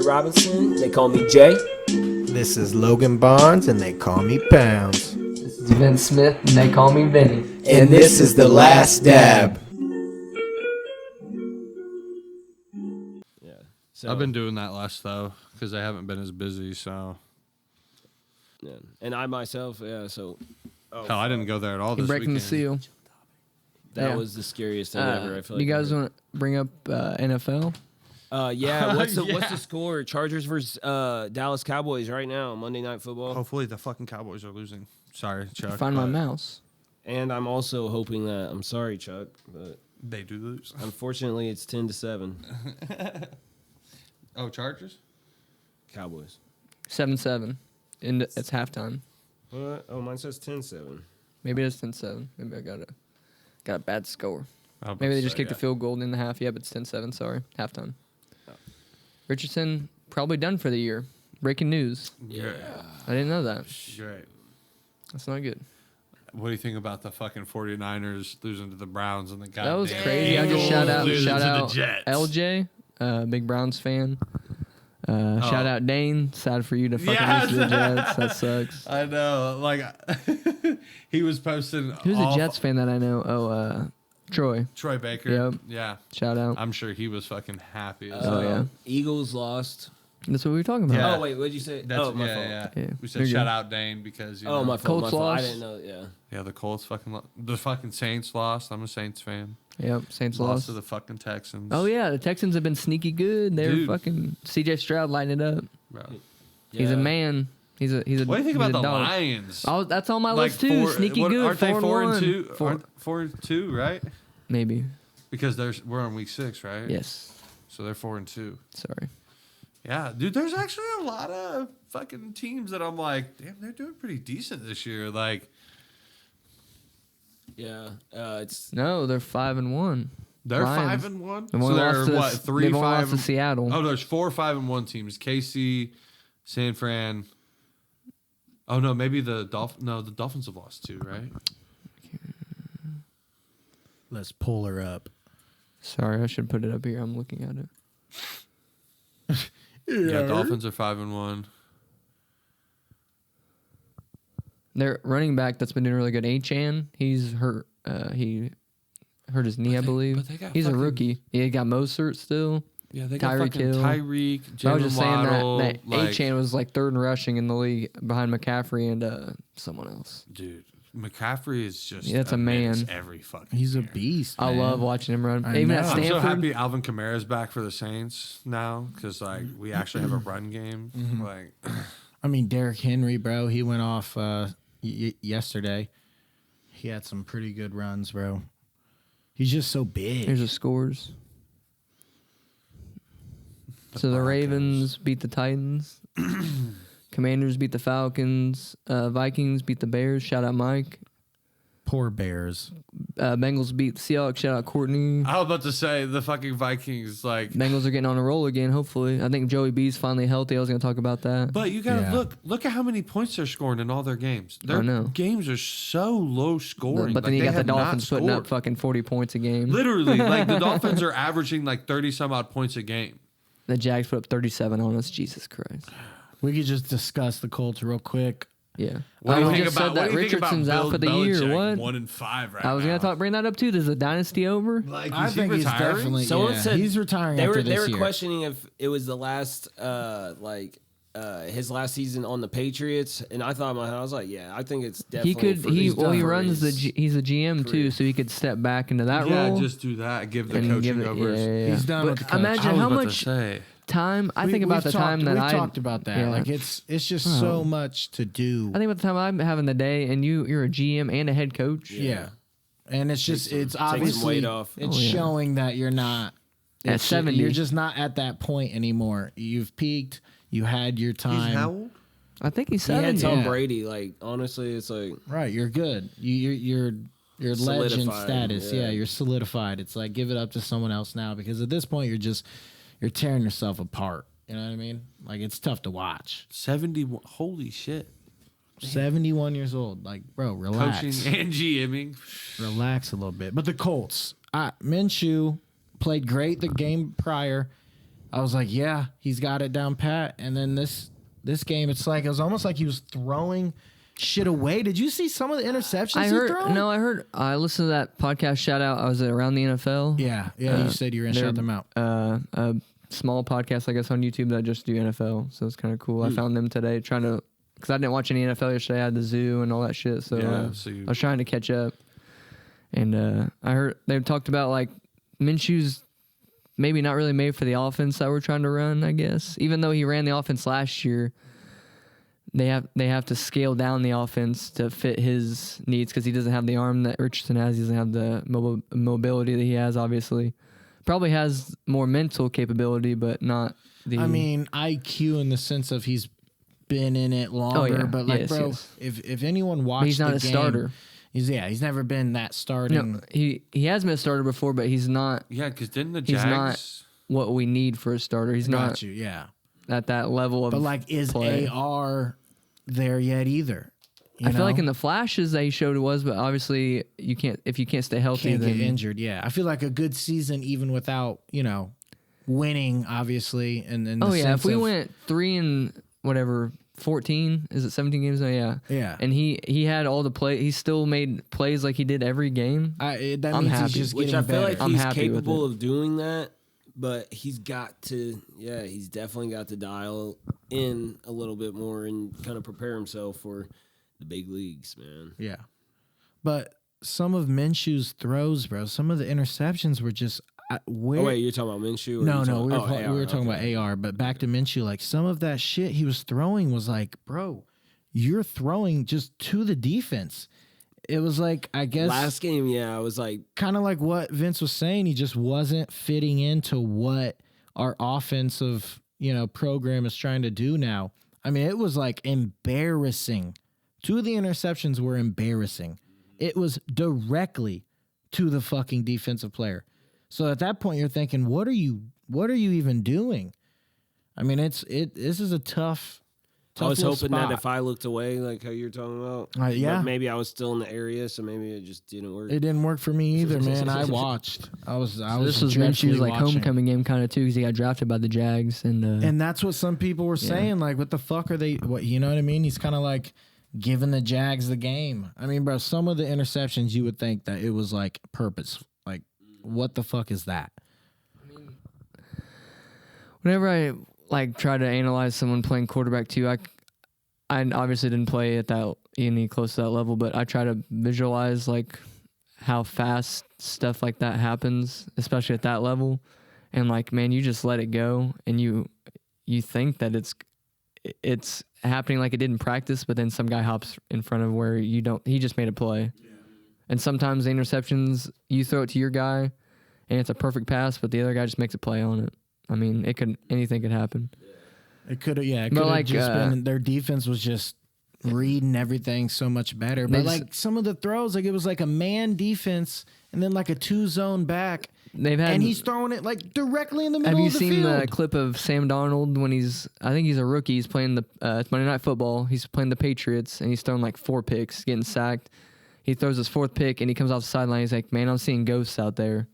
Robinson. They call me Jay. This is Logan Barnes, and they call me Pounds. This is Vince Smith, and they call me Vinny. And this is The Last Dab. Yeah. So, I've been doing that less, though, because I haven't been as busy, so... Yeah. And I myself, so... Oh, hell, I didn't go there at all this Breaking weekend. the seal. That was the scariest thing ever. I feel you like guys want to bring up NFL? Yeah. What's the score? Chargers versus Dallas Cowboys right now, Monday Night Football. Hopefully the fucking Cowboys are losing. Sorry, Chuck. Find my mouse. And I'm also hoping that I'm sorry, Chuck, but They do lose. unfortunately it's 10-7. Oh, Chargers? Cowboys. 7-7. It's halftime. What? Oh, mine says 10-7. Maybe it's 10-7. Maybe I got a bad score. I was Maybe they about just to say, kicked the field goal in the half. Yeah, but it's 10-7. Sorry, halftime. Richardson probably done for the year. Breaking news. Yeah. I didn't know that. Great. That's not good. What do you think about the fucking 49ers losing to the Browns and the goddamn That was crazy. I just Eagles shout losing to the out Jets? LJ, big Browns fan. Shout out Dane. Sad for you to fucking lose to the Jets. That sucks. I know. Like, he was posting. Who's a Jets fan that I know? Oh, Troy. Troy Baker. Yep. Yeah. Shout out. I'm sure he was fucking happy. As Oh, yeah. Eagles lost. That's what we were talking about. Yeah. Oh, wait, what'd you say? That's, oh, my fault. Yeah. Yeah. We said You're shout good. out Dane because, you Oh, know. my fault. Colts my fault. I lost. didn't know. Yeah. Yeah, the Colts fucking the fucking Saints lost. I'm a Saints fan. Yep. Saints Lost lost. to the fucking Texans. Oh, yeah. The Texans have been sneaky good. They're Dude. fucking CJ Stroud lighting it up. Bro. He's a man. He's a. What do you think he's about a the dog. Lions? Oh, that's on my list too. Sneaky good. Aren't they 4-1. 4-2? 4-2, right? Maybe. Because we're on week 6, right? Yes. So they're 4-2. Sorry. Yeah, dude. There's actually a lot of fucking teams that I'm like, damn, they're doing pretty decent this year. Like, Yeah. It's No, they're 5-1. they're Lions. 5-1. They've So only they're lost to what? 3, they've only 5. lost to Seattle. Oh, there's 4 5-1 teams. KC, San Fran. Oh no, maybe the Dolphins. No, the Dolphins have lost 2, right? Let's pull her up. Sorry, I should put it up here. I'm looking at it. Yeah, Dolphins are 5-1. Their running back that's been doing really good, Achan. He's hurt. He hurt his knee, I believe. but they got He's a fucking- rookie. Yeah, he got Mostert still. Yeah, they got Tyreek fucking Hill. Tyreek, I was Jalen just saying Waddle. that Like, Achan was like third in rushing in the league behind McCaffrey and someone else. dude, McCaffrey is just Yeah, that's a menace man. every fucking He's a year. beast. I man. love watching him run. I Even know. at I'm I'm Stanford. so happy Alvin Kamara's back for the Saints now because like we actually have a run game. Like, I mean, Derrick Henry, bro. He went off yesterday. He had some pretty good runs, bro. He's just so big. Here's the scores. So the Ravens beat the Titans. Commanders beat the Falcons. Vikings beat the Bears. Shout out Mike. Poor Bears. Bengals beat the Seahawks. Shout out Courtney. I was about to say the fucking Vikings. Like, Bengals are getting on a roll again, hopefully. I think Joey B's finally healthy. I was going to talk about that. but you gotta Yeah. look at how many points they're scoring in all their games. Their I know. games are so low scoring. But then Like, you they got the have not Dolphins putting up scored. fucking 40 points a game. Literally, like the Dolphins are averaging like 30 some odd points a game. The Jags put up 37 on us. Jesus Christ. We could just discuss the Colts real quick. Yeah. What do you we think just about said that what do you think about Richardson's out Bill for the Belichick, year. What? 1-5 right I was now? going to bring that up too. Is the dynasty over? Like, I is he think he's retiring? definitely. Someone yeah, said he's retiring they after were this year. questioning if it was the last his last season on the Patriots, and I thought in my head, I was like, yeah, I think it's definitely. He could. for- He he's done he for runs the. his- He's a GM too, career. so he could step back into that Yeah, role. just do that. Give the and coaching give it- over. yeah, yeah, yeah. He's done But with the coach. imagine I was how about to much say. time. I think about the time that we've talked about that. Yeah. Like it's just so much to do. I think about the time I'm having the day, and you're a GM and a head coach. Yeah. And it's just it's some obviously weight off. it's Oh, yeah. showing that you're not At it's- 70. You're just not at that point anymore. You've peaked. You had your time. He's how old? I think he's He had 70. Tom Yeah. Brady. Like honestly, it's like Right, you're good. You're legend Solidified, status. Yeah. yeah. You're solidified. It's like give it up to someone else now because at this point you're tearing yourself apart. You know what I mean? Like it's tough to watch. 71. Holy shit. 71 years old. Like, bro, relax. Coaching and GMing. Relax a little bit. But the Colts, Minshew played great the game prior. I was like, yeah, he's got it down pat. And then this game, it's like it was almost like he was throwing shit away. Did you see some of the interceptions he threw? No, I listened to that podcast Shoutout. I was around the NFL. Yeah, you said you were gonna shout them out. A small podcast, I guess, on YouTube that just do NFL. So it's kind of cool. I found them today because I didn't watch any NFL yesterday. I had the zoo and all that shit. So, I was trying to catch up. And I heard they talked about like Minshew's maybe not really made for the offense that we're trying to run, I guess. Even though he ran the offense last year, they have to scale down the offense to fit his needs because he doesn't have the arm that Richardson has. He doesn't have the mobility that he has, obviously. Probably has more mental capability, but not the... I mean, IQ in the sense of he's been in it longer, but like, yes. If anyone watched he's not the a game, starter. He's never been that starting. No, he has been a starter before, but he's not... Yeah, because didn't the Jags... He's not what we need for a starter. He's not at that level of But like, is play. AR there yet either? I feel like in the flashes that he showed it was, but obviously you can't if you can't stay healthy. Can't then get injured. Yeah, I feel like a good season even without winning, obviously. And if we went 3-14, is it 17 games now? Yeah. And he had all the play. He still made plays like he did every game. That means happy. he's just Which getting I feel better. like he's capable of doing that, but he's got to. Yeah, he's definitely got to dial in a little bit more and kind of prepare himself for the big leagues, man. Yeah. But some of Minshew's throws, bro, some of the interceptions were just where... Oh, wait, you're talking about Minshew? No, we were talking about AR, but back to Minshew, like some of that shit he was throwing was like, bro, you're throwing just to the defense. It was like, I guess... Last game, I was like... Kind of like what Vince was saying, he just wasn't fitting into what our offensive, program is trying to do now. I mean, it was like embarrassing. 2 of the interceptions were embarrassing. It was directly to the fucking defensive player. So at that point, you're thinking, what are you even doing? I mean, this is a tough I was hoping spot. that if I looked away, like how you're talking about, but maybe I was still in the area, so maybe it just didn't work. It didn't work for me either, man. I watched. This was Minshew's like homecoming game kind of too, because he got drafted by the Jags, and that's what some people were saying. Like, what the fuck are they? What you know what I mean? He's kind of like giving the Jags the game. I mean, bro, some of the interceptions you would think that it was like purpose. Like, what the fuck is that? Whenever I try to analyze someone playing quarterback too, I obviously didn't play at any close to that level, but I try to visualize like how fast stuff like that happens, especially at that level. And like, man, you just let it go, and you think that it's happening like it did in practice, but then some guy hops in front of where you don't. He just made a play. Yeah. And sometimes the interceptions, you throw it to your guy, and it's a perfect pass, but the other guy just makes a play on it. I mean, anything could happen. It could have, it could have just been their defense was just reading everything so much better. But like some of the throws, like it was like a man defense and then like a 2-zone back. And he's throwing it like directly in the middle of the field. Have you seen the clip of Sam Darnold when I think he's a rookie, he's playing it's Monday Night Football, he's playing the Patriots, and he's throwing like 4 picks, getting sacked. He throws his 4th pick, and he comes off the sideline, he's like, man, I'm seeing ghosts out there.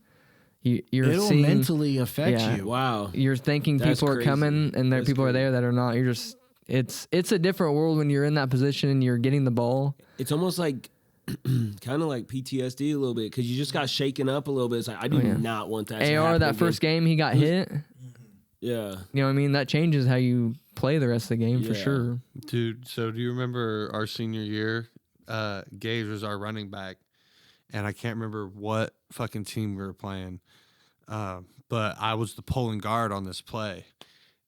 It'll mentally affect you. Wow. You're thinking people are coming, and people are there that are not. You're just it's a different world when you're in that position and you're getting the ball. It's almost like kind of like PTSD a little bit, because you just got shaken up a little bit. It's like, I do not want that to happen AR, that again. first game he got hit. Yeah. You know what I mean? That changes how you play the rest of the game for sure. Dude, so do you remember our senior year? Gage was our running back, and I can't remember what fucking team we were playing. But I was the pulling guard on this play.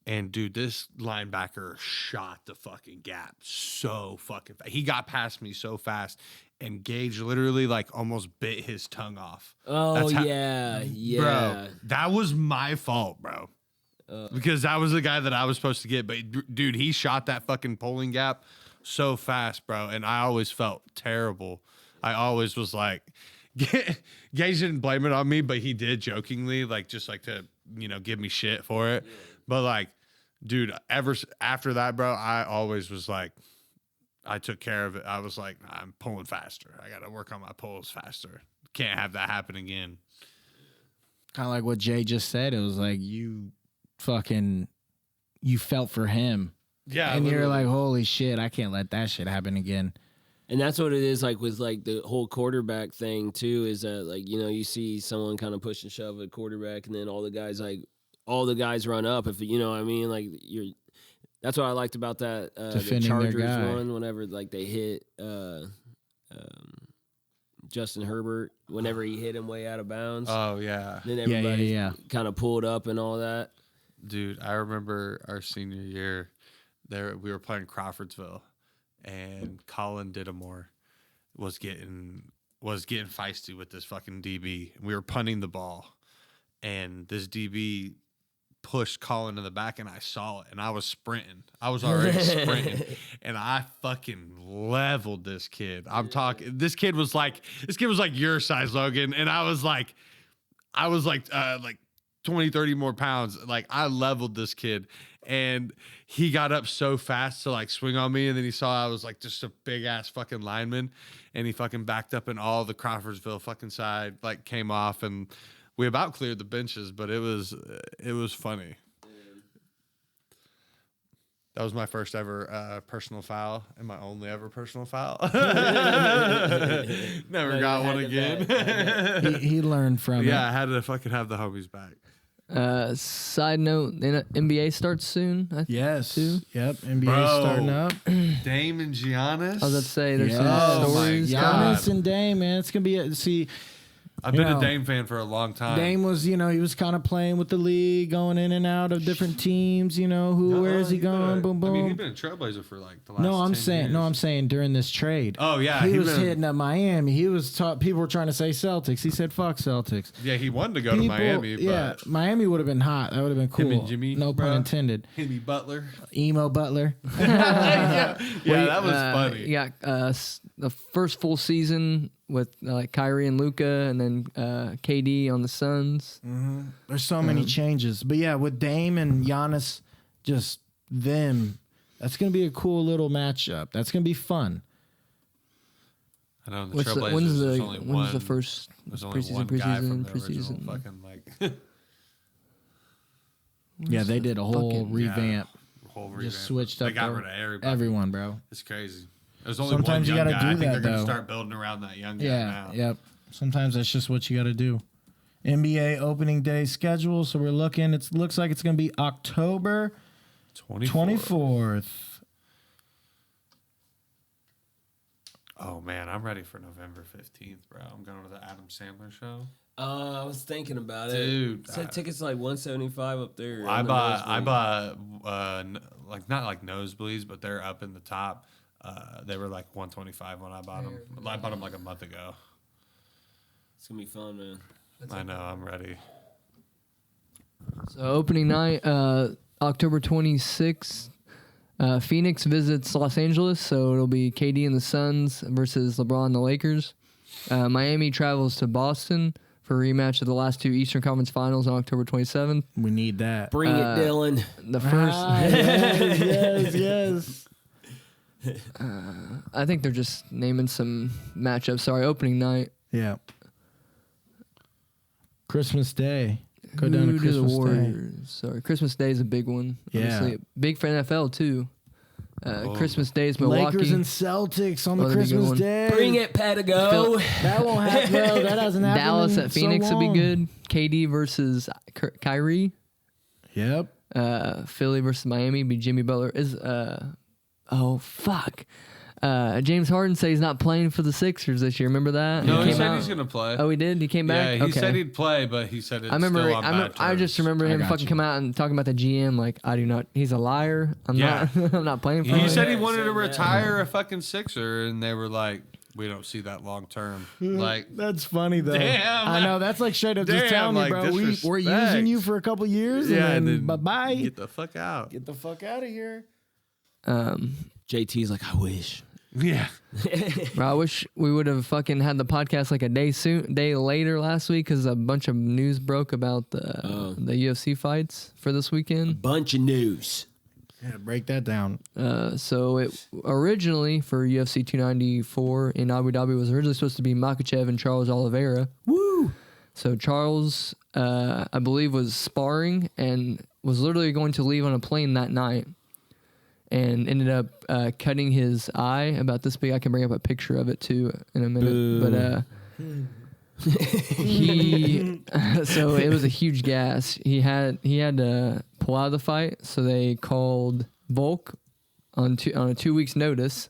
And, dude, this linebacker shot the fucking gap so fucking fast. He got past me so fast. And Gage literally, like, almost bit his tongue off. Oh, yeah. Bro, that was my fault, bro. Because that was the guy that I was supposed to get. But, dude, he shot that fucking pulling gap so fast, bro. And I always felt terrible. I always was like... Gage didn't blame it on me, but he did jokingly, like, just like to, give me shit for it. Yeah. But like, dude, ever after that, bro, I always was like, I took care of it. I was like, I'm pulling faster. I got to work on my pulls faster. Can't have that happen again. Kind of like what Jay just said. It was like fucking, you felt for him. Yeah. And you're literally. like, holy shit, I can't let that shit happen again. And that's what it is like with like the whole quarterback thing too, is that like, you know, you see someone kind of push and shove a quarterback and then all the guys run up. If you know what I mean, like that's what I liked about that the Defending their Chargers guy. one, whenever like they hit Justin Herbert, whenever he hit him way out of bounds. Oh, yeah. Then everybody yeah. kind of pulled up and all that. Dude, I remember our senior year, we were playing Crawfordsville, and Colin Dittmore was getting feisty with this fucking DB. We were punting the ball, and this DB pushed Colin in the back, and I saw it, and I was sprinting. I was already sprinting, and I fucking leveled this kid. I'm talking. This kid was like your size, Logan, and I was like 20, 30 more pounds. Like, I leveled this kid, and he got up so fast to like swing on me, and then he saw I was like just a big ass fucking lineman, and he fucking backed up, and all the Crawfordsville fucking side like came off, and we about cleared the benches, but it was funny. That was my first ever personal foul and my only ever personal foul. Never got one again. He learned from it. Yeah, I had to fucking have the homies back. Side note, NBA starts soon. Yes. Too. Yep. NBA Bro. starting up. Dame and Giannis. I was about to say there's Yes. some Oh my stories. God. Giannis and Dame, man. It's going to be, I've been know, a Dame fan for a long time. Dame was, he was kind of playing with the league, going in and out of different teams, where is he going? Boom, boom. I mean, he's been a trailblazer for like the last No, 10 years. I'm saying during this trade. Oh, yeah. He was hitting up Miami. He was people were trying to say Celtics. He said, fuck Celtics. Yeah, he wanted to go to Miami. But Yeah, Miami would have been hot. That would have been cool. Him and Jimmy, no pun bro. intended. Jimmy Butler. Emo Butler. Yeah, that was funny. You got the first full season with like Kyrie and Luka, and then KD on the Suns. There's so many changes. But yeah, with Dame and Giannis, just them, that's going to be a cool little matchup. That's going to be fun. I know in the When's Trailblazers, there's only when's the first There's only preseason, one guy from the preseason? original fucking like Yeah, they did a whole fucking- revamp. whole revamp. Just switched They up got rid of everybody. everyone, bro. It's crazy. There's only Sometimes you one young gotta guy. do I think that, they're gonna though. start building around that young guy Yeah, now. yep. Sometimes that's just what you got to do. NBA opening day schedule. So we're looking. It looks like it's going to be October 24th. Oh man, I'm ready for November 15th, bro. I'm going to the Adam Sandler show. I was thinking about Dude, it. Said tickets like $175 up there. I bought like not like nosebleeds, but they're up in the top. They were like $125 when I bought them. I bought them like a month ago. It's gonna be fun, man. I know, I'm ready. So opening night, October 26th. Phoenix visits Los Angeles, so it'll be KD and the Suns versus LeBron and the Lakers. Miami travels to Boston for a rematch of the last two Eastern Conference Finals on October 27th. We need that. Bring it, Dylan. The first, yes. I think they're just naming some matchups. Sorry, opening night. Yeah. Christmas Day. Go down to Who do the Christmas Day. Warriors? Sorry, Christmas Day is a big one. Yeah. Obviously. Big for NFL too. Christmas Day is Milwaukee. Lakers and Celtics on the that'd be a good Christmas one. Day. Bring it, Patago. That won't happen, bro. That hasn't happened. Dallas in at so Phoenix would be long. good. KD versus Kyrie. Yep. Philly versus Miami be Jimmy Butler. Oh fuck. James Harden said he's not playing for the Sixers this year. Remember that? No, he came said out. he's gonna play. Oh, he did. He came back. Yeah, he Okay. said he'd play, but he said it's I remember. still on bad I just terms. remember him got fucking you. come out and talking about the GM. Like, I do not. He's a liar. I'm Yeah. not. I'm not playing for He him. said he Yeah, wanted said to that. retire a fucking Sixer, and they were like, "We don't see that long term." Like, That's funny though. Damn. I know. That's like straight up just Damn, telling me, like, bro. We're disrespect. using you for a couple years, yeah, and then then bye bye. Get the fuck out. Get the fuck out of here. JT's like, I wish. Yeah. Bro, I wish we would have fucking had the podcast like a day later last week because a bunch of news broke about the UFC fights for this weekend. Bunch of news. Yeah, break that down. So it originally for UFC 294 in Abu Dhabi was originally supposed to be Makhachev and Charles Oliveira. Woo! So Charles, I believe, was sparring and was literally going to leave on a plane that night and ended up cutting his eye about this big. I can bring up a picture of it too in a minute. But he so it was a huge gas. He had to pull out of the fight, so they called Volk on a 2 weeks notice,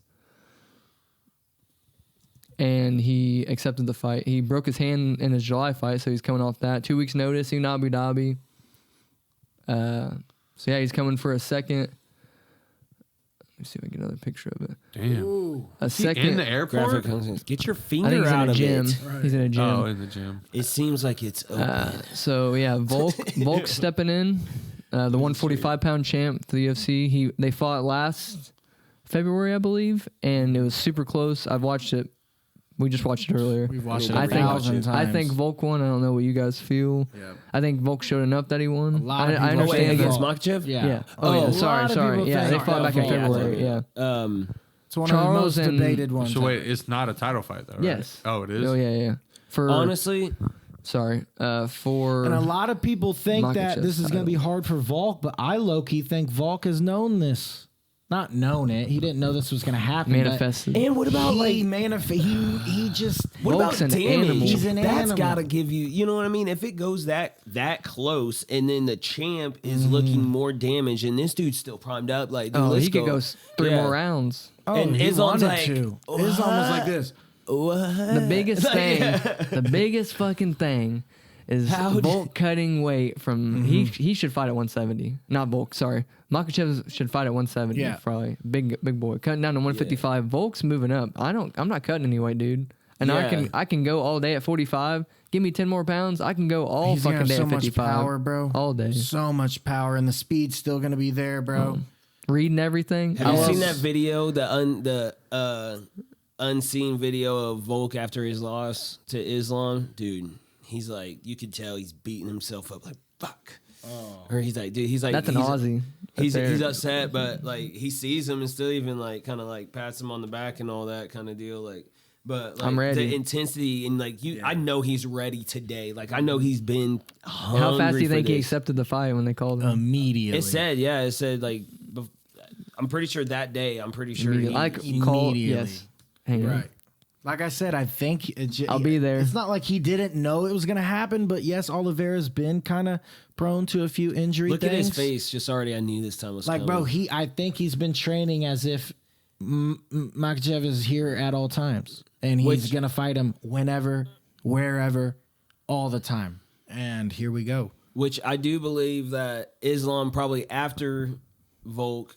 and he accepted the fight. He broke his hand in his July fight, so he's coming off that 2 weeks notice. He in Abu Dhabi. So yeah, he's coming for a second. Let me see if I can get another picture of it. Damn. Ooh. A second. In the airport? Get your I think finger he's in out a of gym. it. Right. He's in a gym. Oh, in the gym. It seems like it's open. So yeah, Volk stepping in, the 145-pound champ for the UFC. They fought last February, I believe, and it was super close. I've watched it. We just watched it earlier. We've watched it I a think- thousand times. I think Volk won. I don't know what you guys feel. Yeah. I think Volk showed enough that he won. A lot of I people Wait, understand. against that- Makhachev? Yeah. Oh, Oh, a yeah. lot Sorry. of Sorry. people Yeah, they think- fought back in Volk. February. Yeah. It's one of the Charles most and- debated ones. So wait, it's not a title fight though, right? Yes. Oh, it is? Oh yeah. For honestly, sorry. For And a lot of people think that Makhachev's this is going to be title. hard for Volk, but I low-key think Volk has known this. Not known it. He didn't know this was going to happen. but manifested. and what about he like he just what Volk's about an damage? animal. He's an That's animal. got to give you know what I mean? If it goes that close and then the champ is looking more damaged and this dude's still primed up, like dude, Oh, let's he could go 3 Yeah. more rounds. Oh, and he Islam's wanted like, to. "What?" Islam was like this. What? The biggest thing, the biggest fucking thing is How Volk cutting weight from he should fight at 170. Not Volk, sorry. Makhachev should fight at 170 Yeah. probably. Big boy. Cutting down to 155. Volk's moving up. I'm not cutting any weight, dude. And Yeah. I can go all day at 45. Give me 10 more pounds. I can go all He's gonna fucking have day so at much 55. power, bro. All day. So much power, and the speed's still going to be there, bro. Reading everything. Have you I seen love- that video, the unseen video of Volk after his loss to Islam? Dude, he's like, you could tell he's beating himself up like, fuck. Or he's like, dude, he's like, That's an Aussie. He's That's there. upset, but like he sees him and still even like kind of like pats him on the back and all that kind of deal. Like, but like I'm ready. the intensity and like I know he's ready today. Like I know he's been hungry. How fast do you for think he this. accepted the fight when they called him? Immediately. It said like, I'm pretty sure that day. I'm pretty sure. Immediately. Like call immediately. yes. Hang on. Right. Like I said, I think I'll be there. It's not like he didn't know it was going to happen, but yes, Oliveira's been kind of prone to a few injury Look things. at his face. Just already, I knew this time was Like, coming. bro, I think he's been training as if Makhachev is here at all times, and he's going to fight him whenever, wherever, all the time. And here we go. Which I do believe that Islam probably after Volk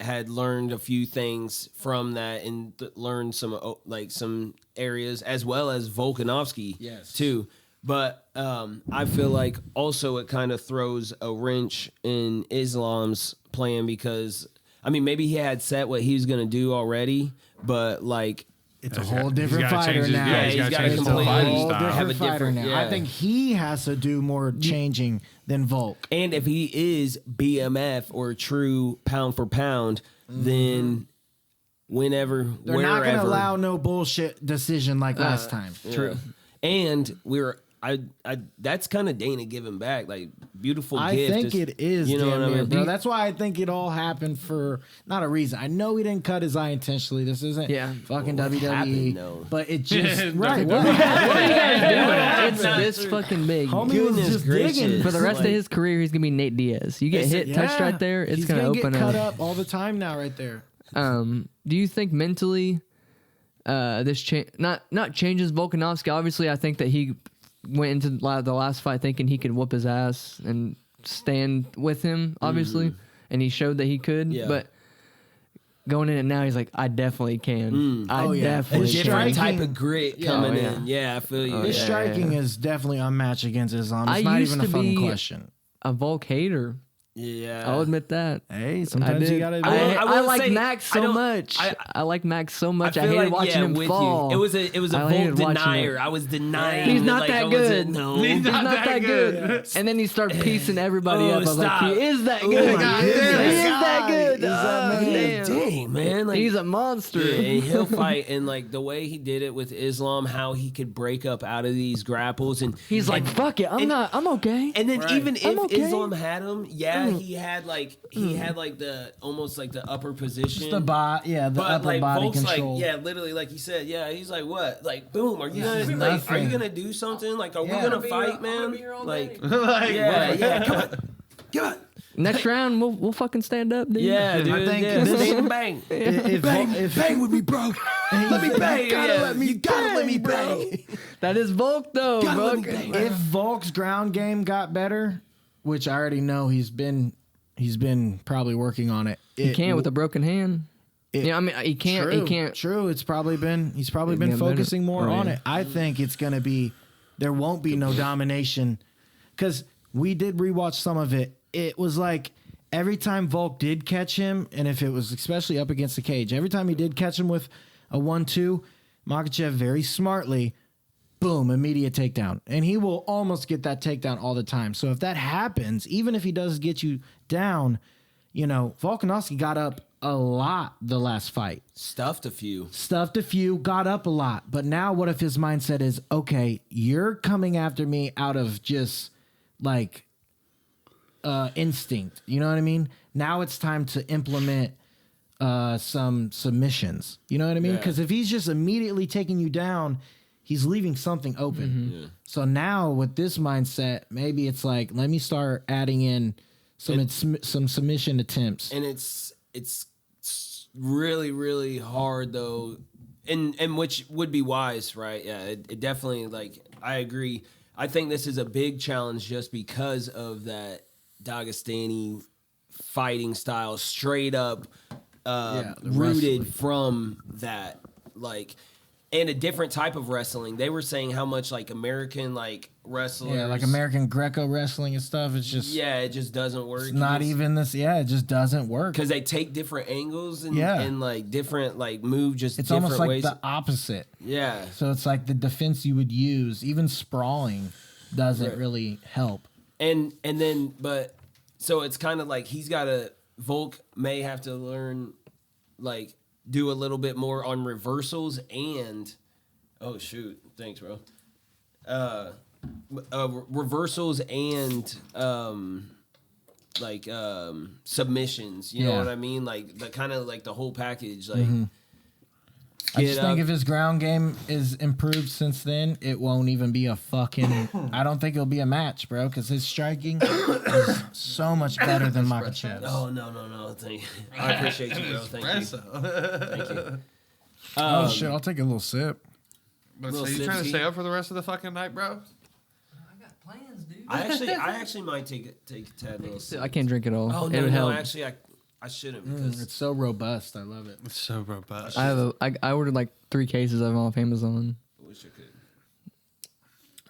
had learned a few things from that and learned some areas as well as Volkanovski too. But I feel like also it kind of throws a wrench in Islam's plan because I mean maybe he had set what he was gonna do already, but like It's a whole different fighter now. Yeah, he's got to It's a completely whole have a different fighter different. now. Yeah. I think he has to do more changing than Volk. And if he is BMF or true pound for pound, then whenever, They're wherever. not going to allow no bullshit decision like last time. True. And that's kind of Dana giving back, like beautiful I gift. think it is, you know what I mean? bro. That's why I think it all happened for not a reason. I know he didn't cut his eye intentionally. This isn't fucking What WWE, happened, though? but it just right. What are you guys doing? It's this fucking big. Homie was Goodness just gracious. digging For the rest of his career, he's gonna be Nate Diaz. You get hit, touched right there, it's He's gonna open get cut up. up all the time now, right there. Do you think mentally, this not changes Volkanovski? Obviously, I think that he went into the last fight thinking he could whoop his ass and stand with him, obviously, and he showed that he could. Yeah. But going in it now, he's like, I definitely can. I Oh, yeah. definitely His can. different striking- type of grit Yeah. coming Oh, yeah. in. Yeah, I feel you. His yeah. striking is definitely unmatched against Islam. It's I not used even a to fucking be- question. A Volk hater. Yeah. I'll admit that. Hey, I sometimes did. you gotta. I I will like say, Max I so don't- much. I like Max so much. I feel hated like, watching him with fall. You. It was a I hated Volk watching denier. it. I was denying. He's it, not like, that I good. wasn't- No, He's not that good. And then he started piecing everybody up. I was like, he is that good. my He is goodness. that good. He's that Oh, man. damn. Dang, man. Like, He's a monster. yeah, and he'll fight, and like the way he did it with Islam, how he could break up out of these grapples, and He's like, fuck it. I'm okay. And then even I'm if okay. Islam had him, yeah, he had like the almost like the upper position. The upper like, body Volk's control. like, literally, like he said, he's like, what? Like, boom, are you gonna do something? Like, are we gonna fight, man? Like, come on. Next round, we'll fucking stand up, dude. Yeah, dude. I think bang. Bang with me, bro. Let me bang. You gotta let me bang. That is Volk, though. If Volk's ground game got better, which I already know he's been probably working on it. He can't with a broken hand. I mean, he can't. True, he can't. True. He's probably been focusing more on it. I think it's gonna be. There won't be no domination, because we did rewatch some of it. It was like every time Volk did catch him, and if it was especially up against the cage, every time he did catch him with a 1-2, Makhachev very smartly, boom, immediate takedown. And he will almost get that takedown all the time. So if that happens, even if he does get you down, Volkanovski got up a lot the last fight. Stuffed a few, got up a lot. But now what if his mindset is, okay, you're coming after me out of just like instinct, you know what I mean? Now it's time to implement some submissions, you know what I mean? Because if he's just immediately taking you down, he's leaving something open. So now with this mindset, maybe it's like, let me start adding in some submission attempts. And it's really, really hard though, and which would be wise, right? Yeah, it definitely, like, I agree. I think this is a big challenge just because of that Dagestani fighting style, straight up rooted from that, like, and a different type of wrestling. They were saying how much like American like wrestlers, like American Greco wrestling and stuff. It's just it just doesn't work. It's not even this. Yeah, it just doesn't work because they take different angles and like different like move just. It's almost like ways. The opposite. Yeah. So it's like the defense you would use, even sprawling, doesn't really help. And then, but so it's kind of like Volk may have to learn, like, do a little bit more on reversals and, oh shoot, thanks, bro. Reversals and submissions. You know what I mean? Like the kind of like the whole package. Like, I just think if his ground game is improved since then, it won't even be a fucking. I don't think it'll be a match, bro, because his striking is so much better than Makhachev's. Oh no! Thank you. I appreciate you, bro. Thank you. Thank you. Oh shit! I'll take a little sip. So you trying to stay up for the rest of the fucking night, bro? I got plans, dude. I actually might take a tad little sip. I can't drink it all. Oh no! Actually, I shouldn't because it's so robust. I love it. It's so robust. I ordered like 3 cases of them off Amazon. I wish I could.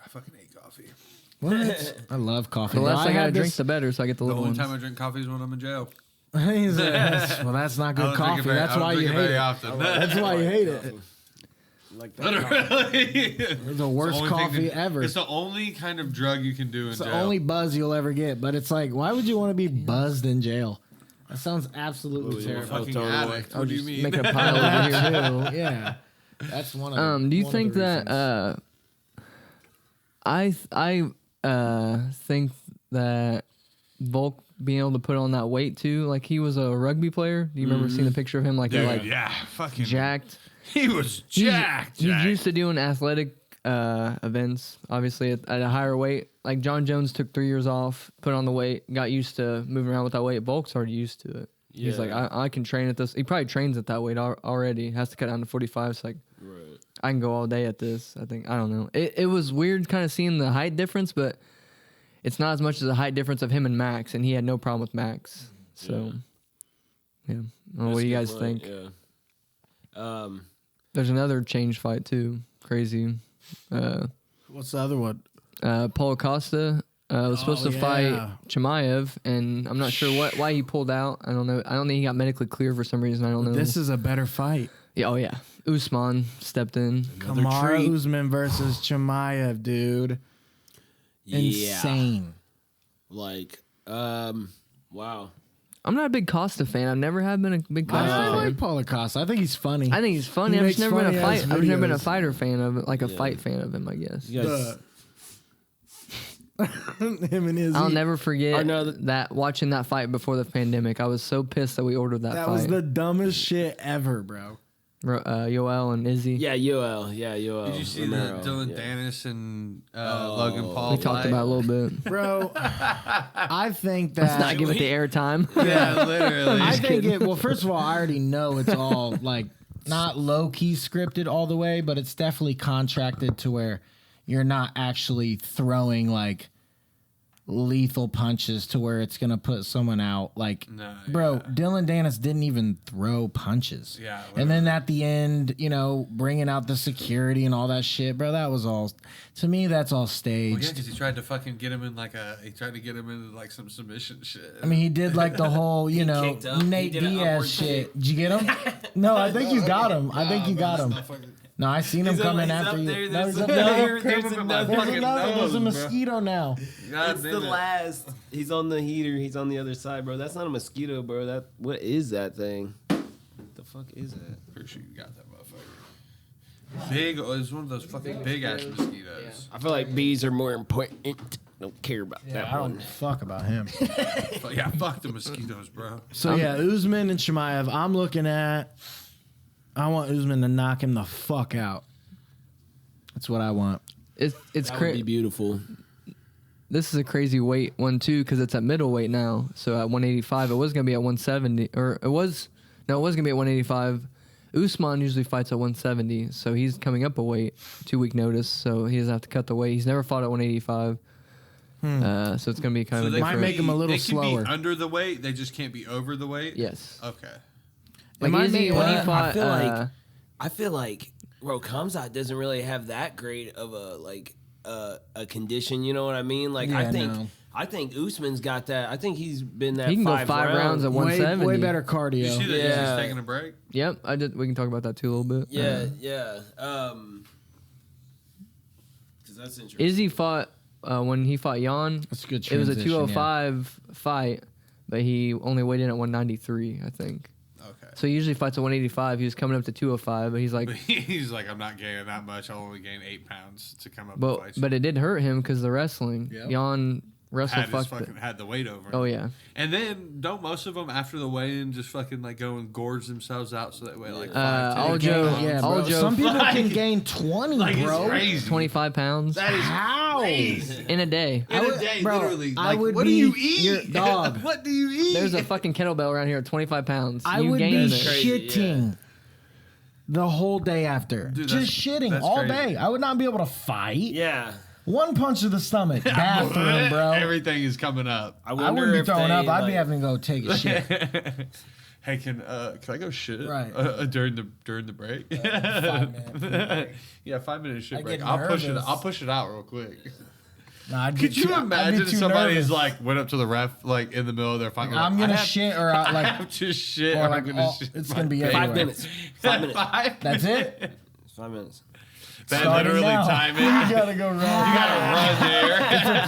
I fucking hate coffee. What? I love coffee. The less I gotta drink, the better. So I get the little only ones. time I drink coffee is when I'm in jail. Well, that's not good coffee. That's why you hate it. Often. That's why you hate it. Like that. Literally. It's the worst coffee ever. It's the only kind of drug you can do in jail. It's the only buzz you'll ever get. But it's like, why would you want to be buzzed in jail? That sounds absolutely terrible. Fucking addict. What do you mean? Making a pile over here too. Yeah, that's one of them. Do you think that I think that Volk being able to put on that weight too, like he was a rugby player. Do you remember seeing the picture of him Dude, fucking jacked? He was jacked. He's used to doing athletic events, obviously at a higher weight. Like John Jones took 3 years off, put on the weight, got used to moving around with that weight. Volk's already used to it. Yeah. He's like, I can train at this. He probably trains at that weight already. Has to cut down to 45. It's like, I can go all day at this. I don't know. It was weird kind of seeing the height difference, but it's not as much as a height difference of him and Max, and he had no problem with Max. So, yeah. I don't know what do you guys think? Yeah. There's another change fight too. Crazy. What's the other one? Paul Acosta was supposed to fight Chimaev, and I'm not sure why he pulled out. I don't know. I don't think he got medically cleared for some reason. I don't know. This is a better fight. Yeah. Oh yeah. Usman stepped in. Kamaru Usman versus Chimaev, dude. Insane. Like, wow. I'm not a big Costa fan. I've never have been a big Costa fan. I like Paul Acosta. I think he's funny. I think he's funny. I've just never been a fight. I've never been a fighter fan of it, like a fight fan of him, I guess. Him and Izzy. I'll never forget Or no, that watching that fight before the pandemic. I was so pissed that we ordered that That fight. was the dumbest shit ever, bro. Yoel and Izzy. Yeah, Yoel. Yeah, Yoel. Did you see Romero. the Dylan Yeah. Dennis and Logan Paul? We talked fight? about it a little bit. Bro, I think Let's not that. give it the airtime. Yeah, literally. I think it. Well, first of all, I already know it's all like not low key scripted all the way, but it's definitely contracted to where you're not actually throwing like lethal punches to where it's gonna put someone out. Like, No, bro, yeah. Dylan Dennis didn't even throw punches. Yeah, and then at the end, you know, bringing out the security and all that shit, bro. That was all. To me, that's all Well, yeah, staged. because he tried to fucking get him in he tried to get him into like some submission shit. I mean, he did like the whole, you know, kicked up. He Nate did an Diaz upward shit. kick. Did you get him? No, I think you got him. I think you got him. No, I seen him coming after you. No, he's up there. There's another. There's another. There's a mosquito now. God It's damn the it. last. He's on the heater. He's on the other side, bro. That's not a mosquito, bro. What is that thing? What the fuck is that? Pretty sure you got that motherfucker. Big. It's one of those fucking big ass mosquitoes. I feel like bees are more important. Don't care about that I one. don't fuck about him. But yeah, fuck the mosquitoes, bro. So yeah, Usman and Chimaev. I'm looking at. I want Usman to knock him the fuck out. That's what I want. It's That would be crazy. beautiful. This is a crazy weight one too because it's at middleweight now. So at 185, it was gonna be at 170, or it was gonna be at 185. Usman usually fights at 170, so he's coming up a weight, 2-week notice, so he doesn't have to cut the weight. He's never fought at 185, so it's gonna be kind of they might different. make him a little they can slower. Be under the weight. They just can't be over the weight. Yes, Okay. like might Izzy make- when he I fought. feel I feel like bro, Kamzat doesn't really have that great of a condition. You know what I mean? Like Yeah, I think Usman's got that. I think he's been that. He can go 5 5 rounds at Way, 170. way better You cardio. see that Yeah. he's taking a break? Yep, I did. We can talk about that too a little bit. Yeah, yeah. Because that's interesting. Izzy fought when he fought Jan. That's a good It was a transition, 205 fight, but he only weighed in at 193, I think. Okay. So he usually fights at 185. He was coming up to 205, but he's like, He's like, I'm not gaining that much. I'll only gain 8 pounds to come up and but fight you. but it did hurt him because the wrestling. Yep. Jan wrestled had, his fucked it. fucking, had the weight over him. Oh yeah, And then don't most of them after the weigh-in just fucking like go and gorge themselves out so that way like Aljo- 5 pounds? Yeah, All bro. Joe Some people like- can gain 20, Like it's bro. crazy. 25 pounds That is How? crazy. in a day. In a day, bro, literally. I Like, would what do be you eat? your dog. What do you eat? There's a fucking kettlebell around here at 25 pounds. I you would be gained it. Crazy, shitting the whole day after. Dude, Just that's- shitting that's all crazy. day. I would not be able to fight. Yeah. One punch to the stomach. Bathroom, bro. Everything is coming up. I wouldn't be throwing up. I'd be having to go take a shit. Hey, can I go shit? Right. During the break. 5 minutes. Yeah, 5-minute shit I break. get I'll push it. nervous. I'll push it out real quick. Nah, I'd Could get you too- I'd be imagine if too somebody's nervous. like went up to the ref like in the middle of their fight? and I'm like, gonna I have- shit or I like have to shit. or Or like I'm gonna all- shit. it's my gonna be pants. 5 everywhere. minutes. 5 minutes. that's it. 5 minutes. They Starting literally now. time it. You You gotta go run. gotta run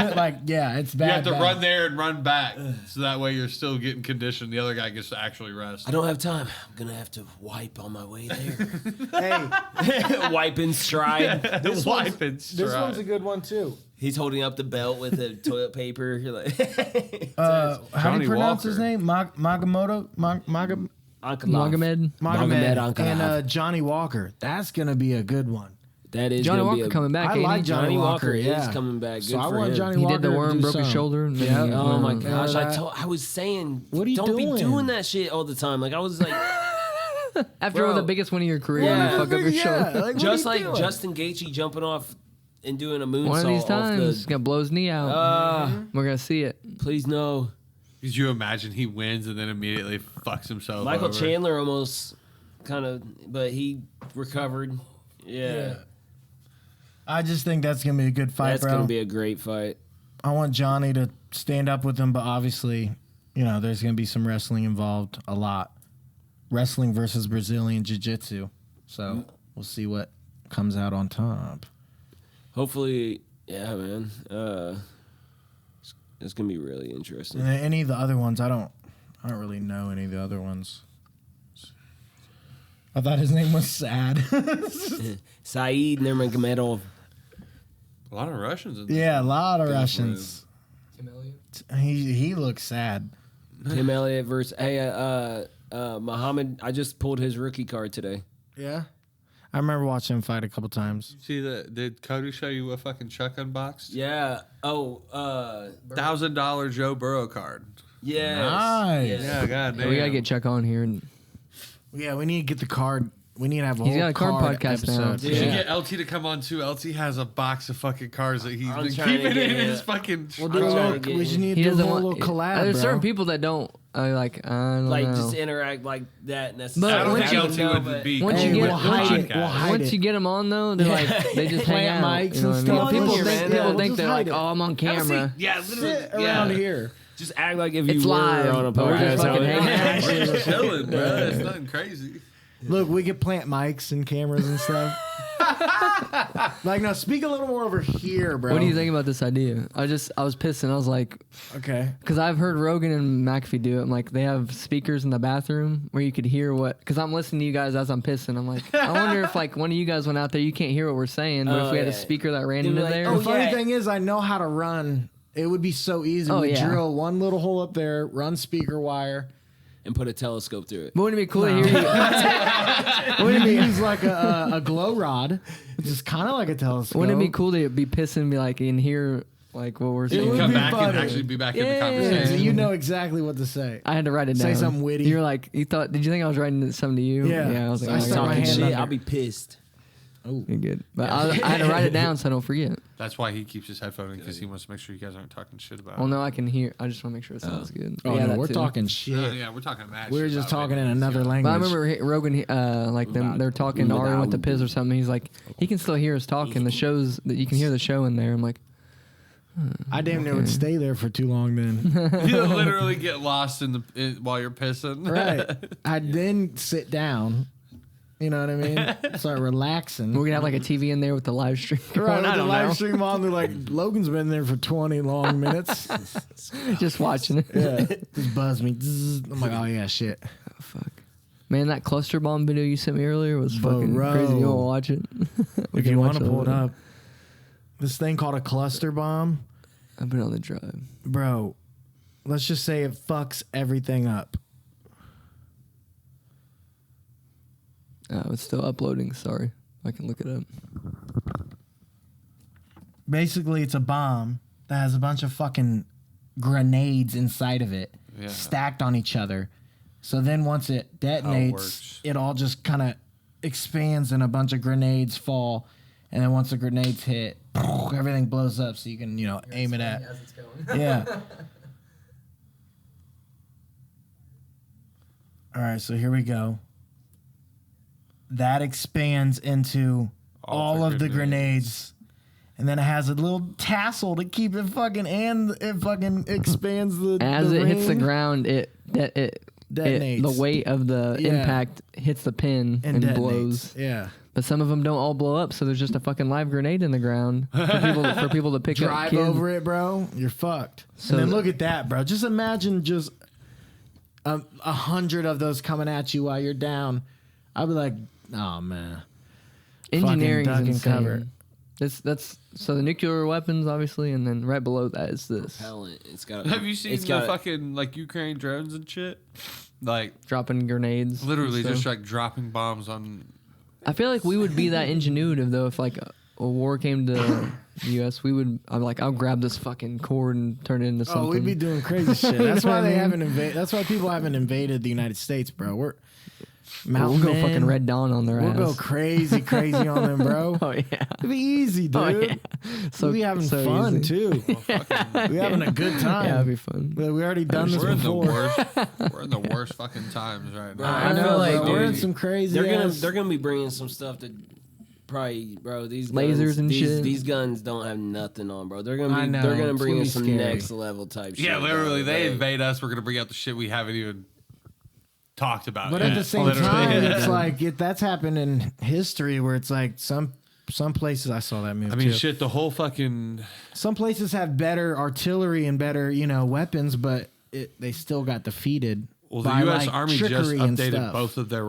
there. Like yeah, it's bad. You have to bad. run there and run back, so that way you're still getting conditioned. The other guy gets to actually rest. I don't have time. I'm gonna have to wipe on my way there. Hey, Wipe in stride. This this one's a good one too. He's holding up the belt with the toilet paper. You're like, How do Johnny you pronounce his Walker. name? Magamoto? Magomed. Magomed. Magomed Ankalaev. and Johnny Walker. That's gonna be a good one. That is Johnny gonna Walker be a, coming back. I ain't like he? Johnny Walker, yeah. is coming back. Good So I for want him. Johnny He Walker did the to worm, do broke his some. shoulder. and Yeah. then he Oh went my on. gosh! that- I was saying, What are you don't doing? be doing that shit all the time. Like I was like, After Bro. the biggest win of your career, Yeah. you fuck up your shoulder. Like, what just are you like doing? Justin Gaethje jumping off and doing a moonsault. One of these off times, he's the, gonna blow his knee out. We're gonna see it. please no. Could you imagine he wins and then immediately fucks himself? Michael over? Chandler almost kind of, but he recovered. Yeah, I just think that's gonna be a good fight, that's bro. gonna be a great fight. I want Johnny to stand up with him, but obviously, you know, there's gonna be some wrestling involved. A lot. Wrestling versus Brazilian Jiu-Jitsu. So we'll see what comes out on top. Hopefully, yeah, man. It's gonna be really interesting. And any of the other ones, I don't really know any of the other ones. I thought his name was Sad. Saeed Nurmagomedov. A lot of Russians in Yeah, a lot of Russians. Tim Elliott. He looks sad. Tim Elliott versus Muhammad. I just pulled his rookie card today. Yeah. I remember watching him fight a couple times. See did Cody show you a fucking Chuck unboxed? Yeah. Oh. $1,000 Joe Burrow card. Yes. Nice. Yes. Yeah, god damn. We gotta get Chuck on here. And Yeah, we need to get the card. We need to have a He's whole got a card podcast now. episode. We should Yeah. get LT to come on too. LT has a box of fucking cards that he's I'm been trying to keeping get in him. his fucking. We'll do a I'm trying little, to get we should him. need he to do a doesn't little want. collab, There's bro. certain people that don't. I don't Like know. just interact like that I necessarily. don't once think you- LT would be. once cool you get- with we'll the hide it. podcast. We'll hide Once it. you get them on though, they're like they just hang Plant out. mics You know and what I stuff. mean? People Here, think man. people We'll think just they're like, hide it. oh, I'm on camera. Yeah, literally. Sit around here. Just act like if you It's were live, on a but we're just podcast. fucking hanging out. We're just chilling, bro. It's nothing crazy. Look, we could plant mics and cameras and stuff. Like, no, speak a little more over here, bro. What do you think about this idea? I was pissed and I was like, Okay. because I've heard Rogan and McAfee do it. I'm like, they have speakers in the bathroom where you could hear what. Because I'm listening to you guys as I'm pissing. I'm like, I wonder if like one of you guys went out there, you can't hear what we're saying, but Oh, if we had a yeah. speaker that ran They'd be into like, there, The oh, funny yeah. thing is, I know how to run. It would be so easy. Oh, we yeah. drill one little hole up there, run speaker wire. And put a telescope through it. but wouldn't it be cool to hear you? Wouldn't it use like a glow rod, which is kind of like a telescope? Wouldn't it be cool to be pissing and be like and hear like what we're saying? would Come be back funny. and actually be back in the Yeah. Yeah, conversation. so you know exactly what to say. I had to write it down. Say something witty. You're like, you thought? Did you think I was writing something to you? Yeah. I was like, I oh, stuck my my God. hand Shit, under. I'll be pissed. You're good. But I had to write it down so I don't forget. That's why he keeps his headphone in, because he wants to make sure you guys aren't talking shit about Well, it. no, I can hear. I just want to make sure it sounds good. Oh, yeah, no, that we're too. talking shit. Yeah, we're talking mad We were shit just about talking in videos, another yeah. language. But I remember Rogan, like they're talking. Ari went to piss or something. He's like, he can still hear us talking. The shows that you can hear the show in there. I'm like, I damn near would stay there for too long then. You literally get lost while you're pissing. Right. I'd then sit down. You know what I mean? Start relaxing. we're gonna have like a TV in there with the live stream. Right, Going. with I the don't live know. stream on, they're like, Logan's been there for 20 long minutes. Just watching it. Yeah. Just buzz me. Zzz. I'm like, oh yeah, shit. Oh, fuck. Man, that cluster bomb video you sent me earlier was fucking Bro. crazy. You want to watch it? We If can you watch want to a pull it little up. This thing called a cluster bomb, I've been on the drive. bro, let's just say it fucks everything up. Oh, it's still uploading. Sorry. I can look it up. Basically, it's a bomb that has a bunch of fucking grenades inside of it, Yeah. stacked on each other. So then once it works. detonates, it all just kind of expands and a bunch of grenades fall. And then once the grenades hit, everything blows up so you can, aim it at. Yeah. All right, so here we go. That expands into all of the grenades. And then it has a little tassel to keep it fucking, and it fucking expands the As the it hits the ring ground, it Detonates. the weight of the Yeah. impact hits the pin and detonates. blows. Yeah. But some of them don't all blow up, so there's just a fucking live grenade in the ground for people to pick up. Drive kids. over it, bro. You're fucked. So- and then look at that, bro. Just imagine just 100 of those coming at you while you're down. I'd be like, oh man. Engineering duck is and insane. cover. That's so the nuclear weapons, obviously, and then right below that is this Propellant. It's got. Have you seen it's the got, fucking like Ukraine drones and shit? Like dropping grenades. and literally stuff. just like dropping bombs on. I feel like we would be that ingenuitive though if like a war came to the U.S. We would. I'll grab this fucking cord and turn it into something. Oh, we'd be doing crazy shit. That's know why what I they mean? haven't invaded. That's why people haven't invaded the United States, bro. We'll Mountain go Men, fucking Red Dawn on their We'll ass. go crazy on them, bro. Oh yeah. It'd be easy, dude. Oh yeah. So we be having so fun easy. too. We having a good time. Yeah, it'd be fun. But we already done this We're in the before. worst. We're in the worst fucking times right now. I I know, feel like, bro. We're in dude, some crazy. they're gonna be bringing some stuff that probably, bro. These Lasers guns, and these, shit. These guns don't have nothing on, bro. They're I gonna know, they're gonna it's bring gonna in be some scary. next level type shit. Yeah, literally, bro. they Like, invade us. We're gonna bring out the shit we haven't even talked about. But yet. at the same Literally. time, Yeah. it's like that's happened in history where it's like some places I saw that move. I mean, too. shit. The whole fucking Some places have better artillery and better, weapons, but they still got defeated. Well, the by, U.S. like, Army just trickery and updated stuff. both of their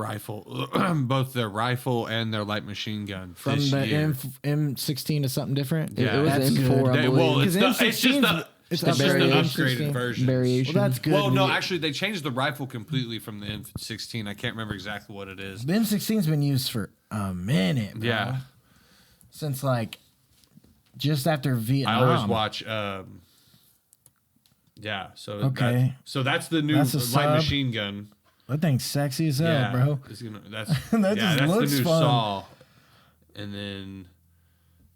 both their rifle and their light machine gun From this the year. M16 to something different. Yeah. It was That's an good. M4, I believe. Well, it's just it's the upgraded version. Variation. Well, that's good. Well, no, actually, they changed the rifle completely from the M16. I can't remember exactly what it is. The M16's been used for a minute, bro. Yeah, Since like just after Vietnam. I always watch. Yeah, so Okay. that's the new That's a light sub. machine gun. That thing's sexy as hell, Yeah, bro. that's That just that's looks the new fun. saw, and then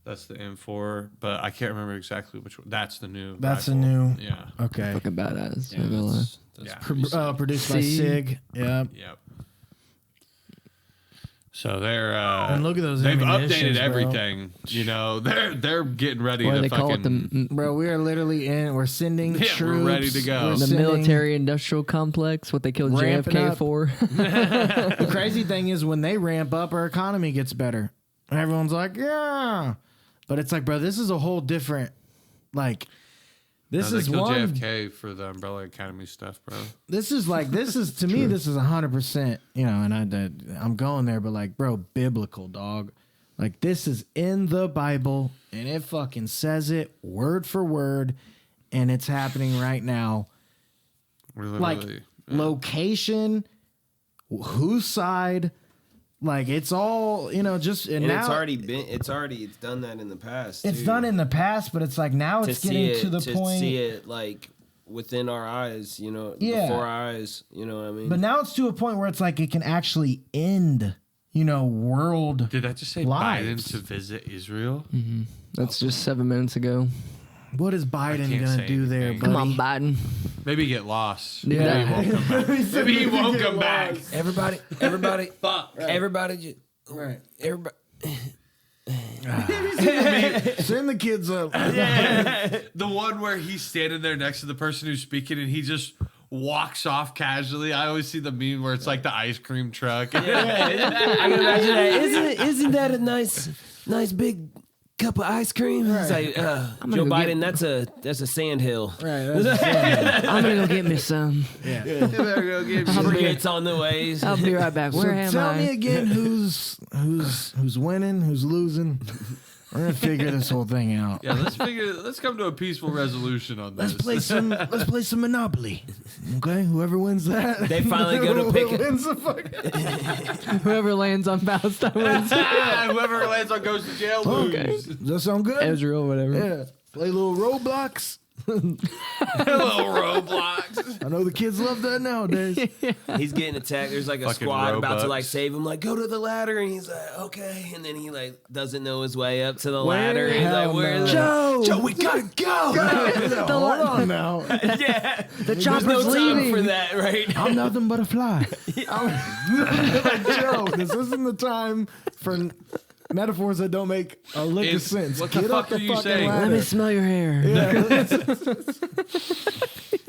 that's the M4. But I can't remember exactly which one. That's the new. That's the rifle. new. Yeah. Okay. Fucking badass. Yeah, not gonna lie. that's Yeah. pretty sick. Produced by See? Sig. Yeah. Yep. So they're And look at those they've ammunitions, updated bro. everything. You know, they're getting ready What do to they fucking. call it? The Bro, we are literally we're sending Yeah, troops. we're ready to go. We're the sending- military industrial complex, what they killed Ramping JFK up. for. The crazy thing is when they ramp up, our economy gets better. And everyone's like, yeah. But it's like, bro, this is a whole different, like, this No, they is killed one. JFK for the Umbrella Academy stuff, bro. This is to me, this is 100%, you know, and I'm going there, but like, bro, biblical, dog. Like, this is in the Bible, and it fucking says it word for word, and it's happening right now. We're Like, literally location, whose side, like, it's all, you know, just, and And now it's done that in the past. it's too. done in the past, but it's like now to it's see getting it, to the point. see it like within our eyes, you know, Yeah. before our eyes, you know what I mean? But now it's to a point where it's like it can actually end, you know, world. Did I just say Lives. Biden to visit Israel? That's just 7 minutes ago. What is Biden can't gonna say do there, anything. buddy? Come on, Biden. Maybe get lost. Yeah. Maybe he won't come back. Maybe he won't come back. everybody, everybody, Right. everybody. Send the kids up. The one where he's standing there next to the person who's speaking and he just walks off casually. I always see the meme where it's like the ice cream truck. I can imagine that. Isn't that a nice big cup of ice cream? It's like Joe go Biden. That's a sand hill. Right. That's I'm gonna go get me some. It's on the ways. I'll be right back. so Where am tell I? me again who's winning, who's losing. We're gonna figure this whole thing out. Yeah, let's come to a peaceful resolution on this. Let's play some Monopoly. Okay, whoever wins that, They finally go to pick it. wins the fucking. Whoever lands on Palestine wins. Whoever lands on goes to jail lose. Does that sound good? Israel, whatever. Yeah. Play little Roblox. Little Roblox. I know the kids love that nowadays. He's getting attacked. There's like a Fucking squad about to Robux. like save him. Like, go to the ladder, and he's like, okay. And then he like doesn't know his way up to the ladder. And he's Hell like, where's no. Joe, we gotta go. Hold on now. Yeah, The there's chopper's no time leaving. for that right now. I'm nothing but a fly. Like, Joe, this isn't the time for metaphors that don't make a lick of It's- sense. what the Get fuck up the are you fucking saying? ladder. Let me smell your hair.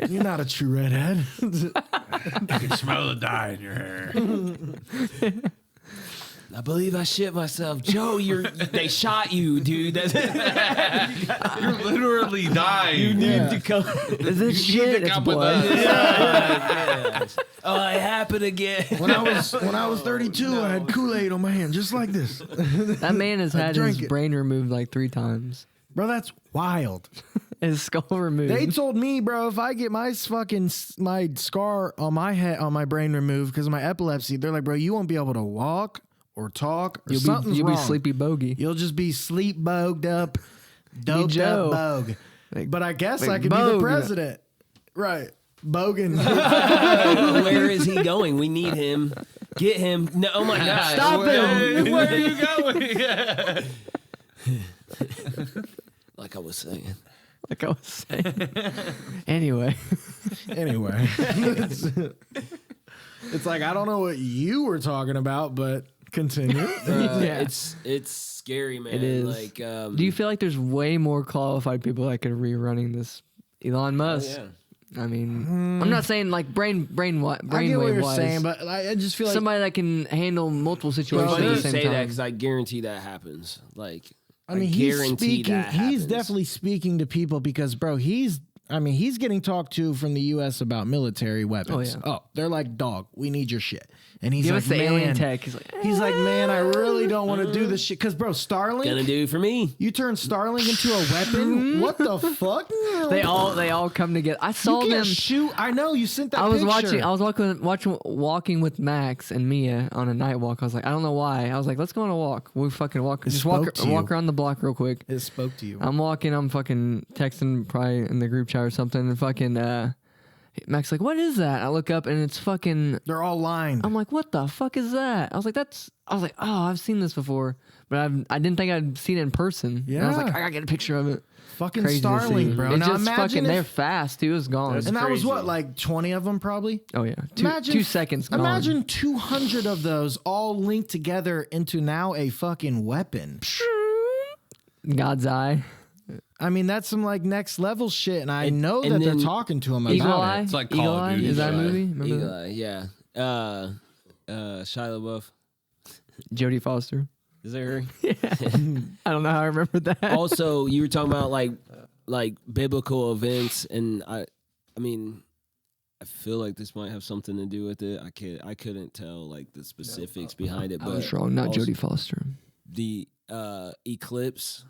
You're not a true redhead. I can smell the dye in your hair. I believe I shit myself, Joe. They shot you, dude. You're literally dying. Yeah. to come. Is this You need shit? to It's come with blood. us. Oh, it happened again. When I was 32, I had Kool-Aid on my hand, just like this. That man has had his drank it. brain removed like 3 times. Bro, that's wild. His skull removed. They told me, bro, if I get my my scar on my head, on my brain removed because of my epilepsy, they're like, bro, you won't be able to walk or talk or something's you'll wrong. be sleepy bogey. You'll just be sleep bogued up, doped Joe. up bogue. Like- But I guess like I could be the Bogue. president. Right. Bogan. Where is he going? We need him. Get him. No, oh my God. Stop him. Where are you going? Like I was saying. Like I was saying. Anyway. Anyway. It's like, I don't know what you were talking about, but continue. Yeah. It's scary, man. It is. Like, Do you feel like there's way more qualified people that could rerunning this? Elon Musk. yeah. I mean, I'm not saying like I get what brainwave you're wise. saying, but I just feel like Somebody that can handle multiple situations Funny at you the same say time. that because I guarantee that happens. Like, I mean, he's guarantee speaking. that He's happens. definitely speaking to people because, bro, he's I mean, he's getting talked to from the U.S. about military weapons. Oh, yeah. They're like, dog, we need your shit. And he's Give like, us the man, alien tech. He's like, man, I really don't want to do this shit. Because, bro, Starlink, Gonna do for me. you turn Starlink into a weapon? What the fuck? they all come together. I saw You them can't shoot. I know, you sent that I was picture. walking with Max and Mia on a night walk. I was like, I don't know why. I was like, let's go on a walk. We fucking walk. Just walk around the block real quick. It spoke to you. I'm walking. I'm fucking texting probably in the group chat or something. And fucking Max like, what is that? I look up and it's fucking. They're all lined. I'm like, what the fuck is that? I was like, oh, I've seen this before, but I didn't think I'd seen it in person. Yeah. And I was like, I gotta get a picture of it. Fucking Crazy to see. Starlink, bro. It Now just imagine fucking, if- they're fast too. It was gone. and that was what, like 20 of them probably? Oh yeah, Imagine 2 seconds gone. Imagine 200 of those all linked together into now a fucking weapon. God's eye. I mean, that's some like next level shit, and I And- know and that they're then talking to him Eagle about Eye. it. It's like Eagle Call of Eye. Duty, Is that a Eagle Eye. movie? Remember Eagle that? Eye, yeah. Shia LaBeouf. Jodie Foster. Is that her? I don't know how I remember that. Also, you were talking about like biblical events, and I mean, I feel like this might have something to do with it. I couldn't tell like the specifics behind it, I but was wrong. Not also Jodie Foster. The eclipse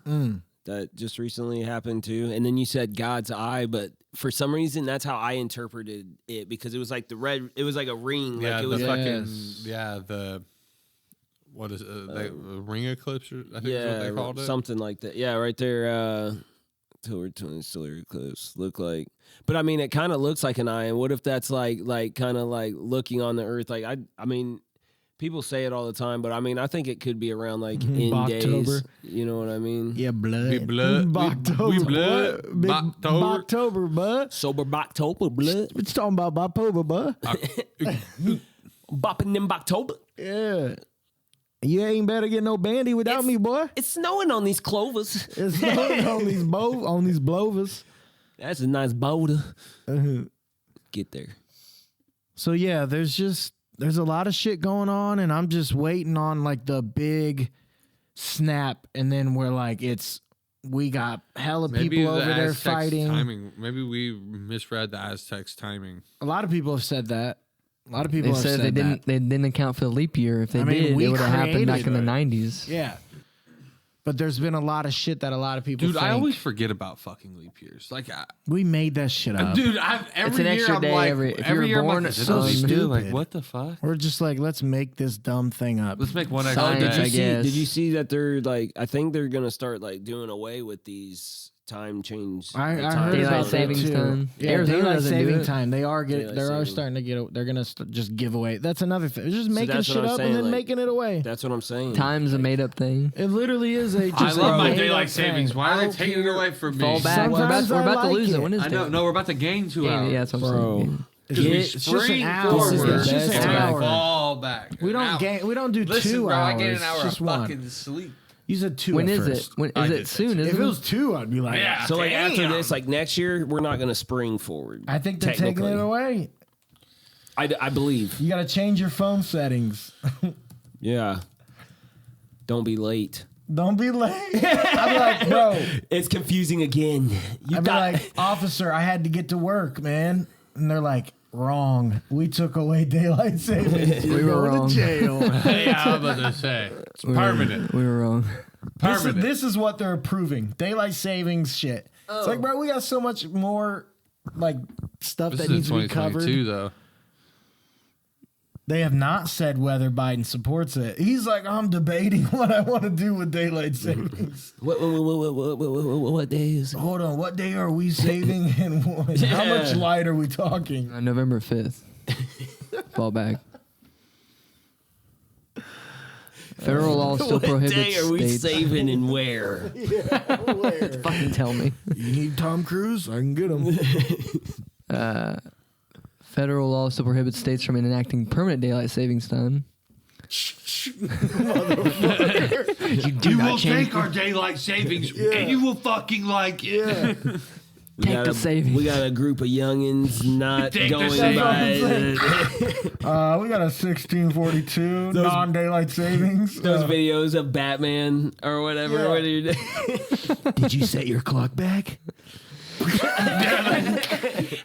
that just recently happened too, and then you said God's eye, but for some reason that's how I interpreted it because it was like the red. It was like a ring. Yeah, like it the was fucking the what is it? The ring eclipse? Or I think is what they called it. Something like that. Yeah, right there. Toward solar eclipse look like, but I mean, it kind of looks like an eye. And what if that's like kind of like looking on the earth? Like I mean, people say it all the time, but I mean, I think it could be around like in Boktober. days. You know what I mean? Yeah, blood. We blood. Boktober. We blood. Big Boktober. Boktober, bud. Sober Boktober, blood. What you talking about Boktober, bud? Bopping them Boktober. Yeah. You ain't better get no bandy without me, boy. It's snowing on these clovers. It's snowing on these blovers. That's a nice boulder. Get there. So yeah, there's a lot of shit going on, and I'm just waiting on like the big snap, and then we're like, we got hella people over there Aztecs fighting. Timing. Maybe we misread the Aztecs timing. A lot of people have said that. A lot of people They have said said they didn't account for the leap year. If they I mean, did, we it would have happened back created in the 90s. Yeah. But there's been a lot of shit that a lot of people Dude, think. I always forget about fucking leap years. Like, We made that shit up. dude, every It's an year extra I'm day like, every- if every you were year I'm born like, at is so it leap year? Like, stupid. what the fuck? We're just like, let's make this dumb thing up. Let's make one extra Science, day. I guess. Did you see that they're like? I think they're gonna start like doing away with these time change. I time heard Daylight about savings that too. time. Yeah, Arizona daylight doesn't do saving it. time. They are Daylight they're saving. starting to get. They're gonna just give away. That's another thing. They're just making that's what shit I'm up saying, and then like- making it away. That's what I'm saying. Time's a made up thing. It literally is a. I Just love a my made-up daylight thing. savings. Why are I they don't taking it care. away from me? Fall back. We're Sometimes about I to like lose it. it. When is I know. that? No, we're about to gain 2 hours. Yeah, that's what I'm Bro. saying. Because we It's just an spring hour. forward. This is the best and time. we fall back. We don't Now, gain. We don't do Listen, 2 bro, hours. I get an hour just of one. fucking sleep. You said 2. When at is it? first. When I is did it that soon? too. If Isn't it it? was 2, I'd be like, Yeah. So like after Damn. this, like next year, we're not gonna spring forward. I think they're taking technically. it away. I believe. You got to change your phone settings. Yeah. Don't be late. Don't be late. I'd be like, bro. It's confusing again. You I'd be got like, officer, I had to get to work, man. And they're like, wrong. We took away daylight savings. You're We were going wrong. to jail. Yeah, I was about to say. It's permanent. We were wrong. Permanent. This is what they're approving. Daylight savings shit. It's like, bro, we got so much more like stuff This that is needs to be covered. 2022, though. They have not said whether Biden supports it. He's like, I'm debating what I want to do with daylight savings. what day is it? Hold on, what day are we saving and what? How Yeah. much light are we talking? November 5th. Fall back. Federal law still What prohibits day are we states. saving and where? Fucking tell me. You need Tom Cruise? I can get him. Federal law still prohibits states from enacting permanent daylight savings time. You will take our daylight savings and you will fucking like it. Yeah. We Take got the a, savings. we got a group of youngins not Take the going savings. by We got a 1642 non-daylight savings. those videos of Batman or whatever. Yeah. What are you Did you set your clock back?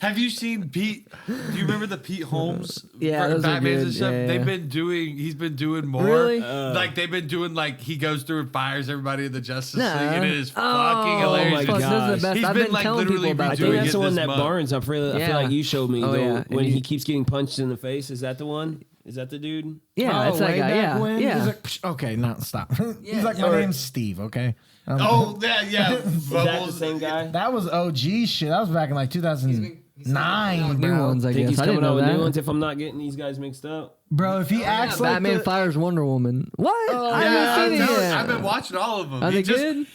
Have you seen Pete? Do you remember the Pete Holmes? Yeah, those are Batmans good. and stuff. Yeah, They've yeah. been doing. He's been doing more. Really? Like they've been doing. Like he goes through and fires everybody in the Justice League, Nah. and it is Oh, fucking hilarious. my fuck, gosh. This is the best. He's I've been, been like, telling literally people I about think doing that's this. the it one this that month. Barnes. I feel Yeah. like you showed me Oh, though, yeah. when And he he- keeps getting punched in the face. Is that the one? Is that the dude? Yeah, Oh, it's that way guy. back Yeah, when? yeah. He's like, "Psh, okay, no, stop. He's like, my Or- name's Steve, okay? Oh yeah. Is that the same guy? That was OG shit. That was back in like 2009, New bro. ones, I I think guess. he's I didn't coming out know with that. new ones. If I'm not getting these guys mixed up. Bro, if he acts like Batman the- fires Wonder Woman. What? I Yeah, haven't seen it yet. I've been watching all of them. Are He they just- good?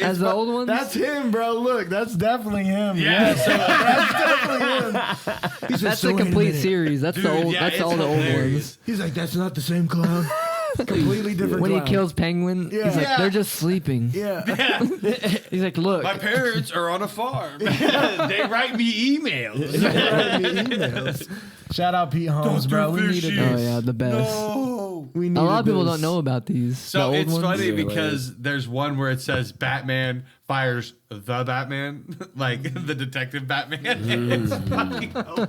As the old ones? That's him, bro. Look, that's definitely him. Yeah, so- that's definitely him. He's That's "So a wait complete minute." series. That's the Dude, old. yeah, That's it's all the old hilarious. ones. He's like, that's not the same clown. Completely different When he clown. kills Penguin, Yeah. he's like, Yeah. they're just sleeping. Yeah. He's like, look, My parents are on a farm. They write me emails. Shout out Pete Holmes, Dr. bro. We Fishy. needed oh this. yeah, the best. No. We A needed lot of people this. don't know about these. the So old it's ones. funny Yeah, because there's one where it says Batman fires the Batman, like the detective Batman. It's fucking hilarious.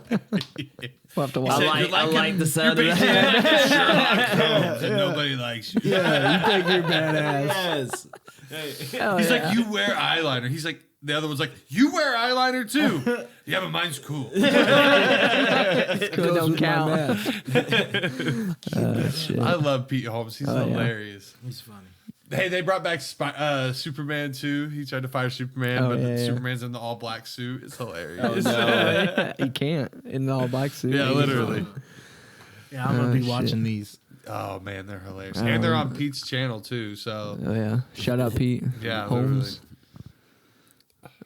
We'll have to He watch. said, it. "You're like the sound of you're that. basically Sherlock Holmes and nobody likes you. Yeah, you think you're badass. Yes. Hell He's yeah. like, you wear eyeliner. He's like, the other one's like, you wear eyeliner too. Yeah, but mine's cool. It don't count. Shit. I love Pete Holmes. He's yeah. hilarious. He's funny. Hey, they brought back Superman too. He tried to fire Superman, Oh, but yeah, yeah. Superman's in the all black suit. It's hilarious. He can't in the all black suit. Yeah, literally. Yeah, I'm gonna be shit. watching these. Oh man, they're hilarious, and they're on Pete's channel too. So Oh yeah. Shout out Pete. yeah, Holmes.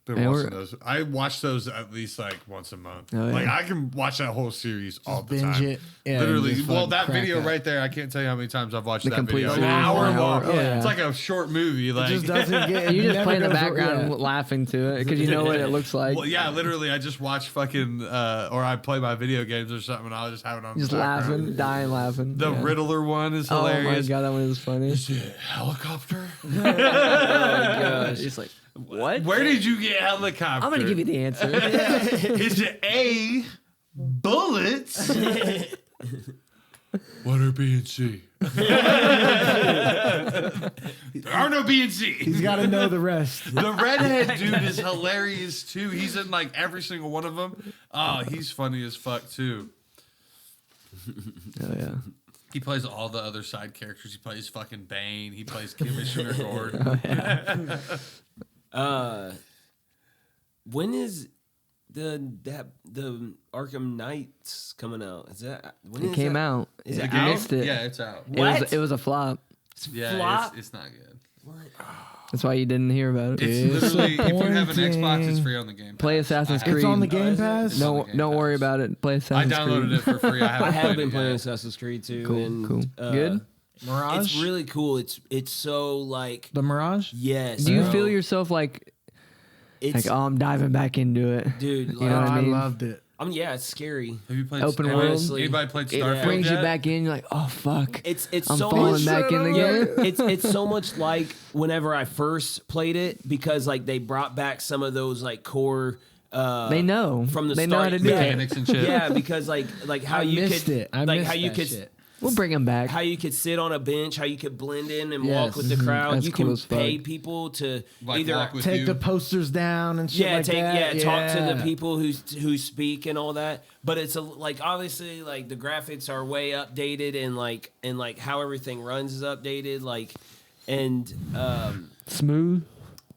Been Man, watching those. I watch those at least like once a month. Oh, yeah. Like I can watch that whole series all the binge time. it. Yeah, Literally. just Well, fucking that crack video out. right there, I can't tell you how many times I've watched The that complete video. series, An hour an hour. long. Oh, yeah. It's like a short movie. It Like just doesn't get. You just never play in the goes- background yeah. laughing to it because you know what it looks like. well, yeah, literally. I just watch fucking, or I play my video games or something, and I'll just have it on. Just the background. laughing, dying laughing. The Yeah. Riddler one is Oh my hilarious. god, that one is funny. Helicopter? Gosh. It's like, what? Where did you get helicopter? I'm gonna give you the answer. Is it A, bullets? What are B and C? There are no B and C. He's got to know the rest. The redhead dude is hilarious too. He's in like every single one of them. Oh, he's funny as fuck too. Oh yeah. He plays all the other side characters. He plays fucking Bane. He plays Commissioner Gordon. When is the Arkham Knights coming out? Is that when It is came that? out. Is I it out? missed it. Yeah, it's out. It was a flop. Yeah, flop? it's not good. That's why you didn't hear about it. It's literally, if you have an Xbox, it's Disappointing. free on the game. Play Assassin's Creed. It's on the Game Pass. No, Game don't worry Pass. about it. Play I Assassin's downloaded Creed. it for free. I haven't I have played been it playing yet. Assassin's Creed too. Cool, and, cool. Good? Mirage. It's really cool. It's so like the Mirage. yes. Do you bro. feel yourself like It's oh, I'm diving back into it? dude. You know Like, what I mean? loved it. yeah, it's scary. Have you played Open have world? Anybody played It Starfield brings you yet? back in. You're like, oh fuck. It's I'm so falling much back in the game. it's so much like whenever I first played it because like they brought back some of those like core. They know from the they start. know how to do Yeah. it. Mechanics and shit. Yeah, because like how I you missed could it. I like missed how you that could shit. We'll bring them back. how you could sit on a bench, how you could blend in and Yes. walk with the crowd. That's You cool can as fuck. pay people to Like either walk with Take you. the posters down and shit like that. talk to the people who speak and all that. But it's like obviously like the graphics are way updated and like how everything runs is updated and Smooth.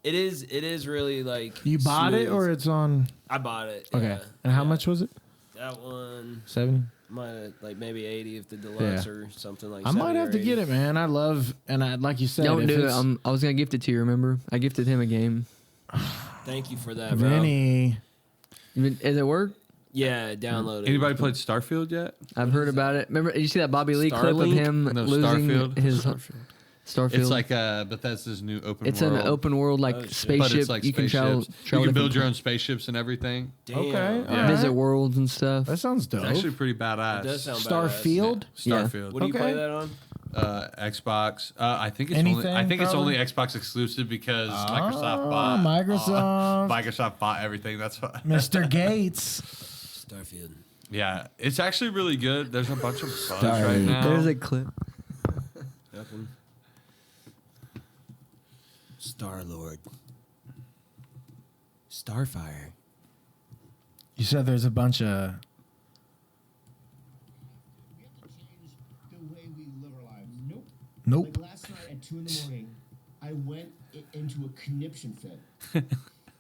it is really like You bought it smooth. or it's on? I bought it. Okay. yeah. And how Yeah. much was it? That one 70. might have like maybe 80 if the deluxe Yeah. or something like. I might 70 have or to 80. get it, man. I love and I like you said. Don't if do it. it's- I was gonna gift it to you. Remember, I gifted him a game. Thank you for that, bro. Vinny. Does it work? Yeah, download it. Anybody played Starfield yet? I've heard about it. Remember, did you see that Bobby Lee clip of Starlink? him No, losing Starfield. his Starfield? It's like Bethesda's new open It's world. an open world like shit. spaceship. But it's like you can travel. spaceships. travel You can build different- your own spaceships and everything. Damn. Okay, Yeah. all visit right. worlds and stuff. That sounds dope. It's actually pretty badass. It does sound Starfield. badass. Yeah. Starfield. What do you Okay. play that on? Xbox. I think it's Anything, it's only Xbox exclusive because Microsoft bought everything. That's why. Mr. Gates. Starfield. Yeah, it's actually really good. There's a bunch of bugs right now. There's a clip. Nothing. Star-Lord. Starfire. You said there's a bunch of. We have to change the way we live our lives. Nope. Like last night at 2 a.m, I went into a conniption fit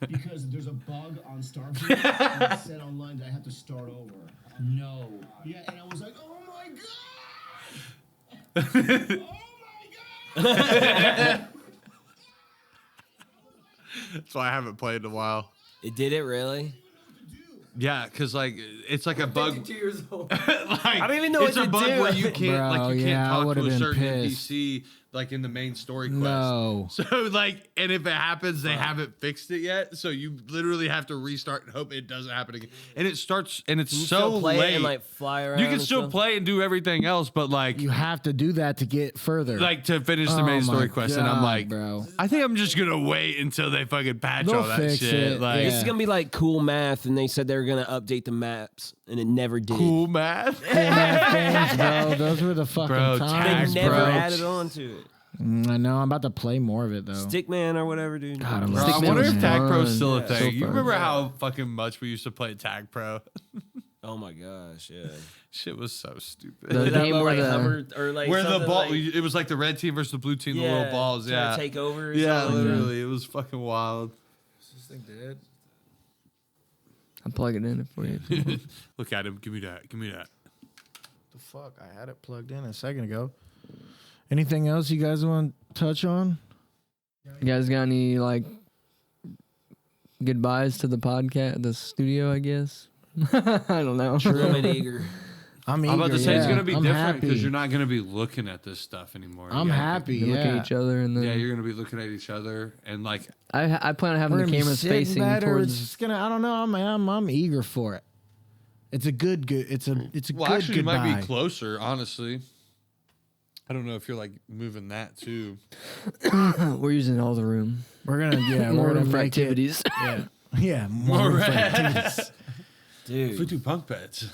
because there's a bug on Starfield and it said online that I have to start over. No. Yeah, and I was like, oh my god! Oh my god! That's why I haven't played in a while. It did it really? Yeah, because like it's like a bug. 52 years old. Like, I don't even know it's what a to bug do. where you can't Bro, you can't talk would've to a been certain pissed. NPC like in the main story quest. No. So like, and if it happens, they haven't fixed it yet. So you literally have to restart and hope it doesn't happen again. And it starts, and it's Can you so still play late. it and like fly around? You can and still stuff? play and do everything else, but like, You have to do that to get further. like to finish the Oh main my story quest. And I'm God, like, bro. I think I'm just gonna wait until they fucking patch They'll all that fix shit. it, Like, This is gonna be like cool math, and they said they were gonna update the maps, and it never did. cool math. Cool math games, bro. Those were the fucking Bro, They times, never bro. added on to it. I know. I'm about to play more of it though. Stickman or whatever, dude. God, I Bro, love I wonder if Stickman. Tag Pro is Fun. still a Yeah. thing. So You fun. remember how fucking much we used to play Tag Pro? Oh my gosh, yeah. Shit was so stupid. The Did that game about, where like the- hover or like Where the something ball, like, it was like the red team versus the blue team, the little balls. trying Yeah, to take over. Or yeah, something like that. literally, it was fucking wild. This thing dead? I'm plugging it in for you. Look at him. Give me that. Give me that. The fuck? I had it plugged in a second ago. Anything else you guys want to touch on? You guys got any like goodbyes to the podcast, the studio? I guess. I don't know. True and eager. I'm eager. I'm about to say it's yeah. gonna be I'm different because happy. you're not gonna be looking at this stuff anymore. I'm Yeah, happy. You look Yeah. at each other and then Yeah, you're gonna be looking at each other and like, I plan on having We're the gonna be cameras sitting facing better. It's towards. just gonna. I don't know. I'm eager for it. It's a good. It's a well, good actually, it goodbye. might be closer. Honestly, I don't know if you're like moving that too. We're using all the room. We're gonna More we're gonna room for make activities. It, yeah, yeah. More room for activities. If we Dude, do bunk beds,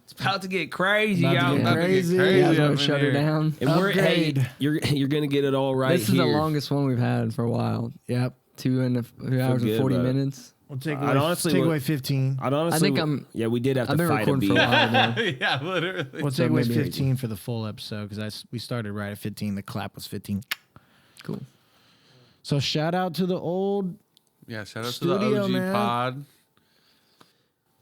it's about to get crazy About to out get there. crazy. crazy. Yeah, up gonna in shut here. her down. And we're hey, Upgrade. you're gonna get it all right This is here. the longest one we've had for a while. Yep. 2 hours and good 40 about it. minutes. We'll take I'd away, honestly take would- away 15. I'd honestly, I think yeah, we did have I've to been fight a recording beat. for a while now. yeah, literally. We'll So take away maybe 15 for the full episode because we started right at 15. The clap was 15. Cool. So shout out to the old. Yeah, shout out Studio, to the OG man. pod.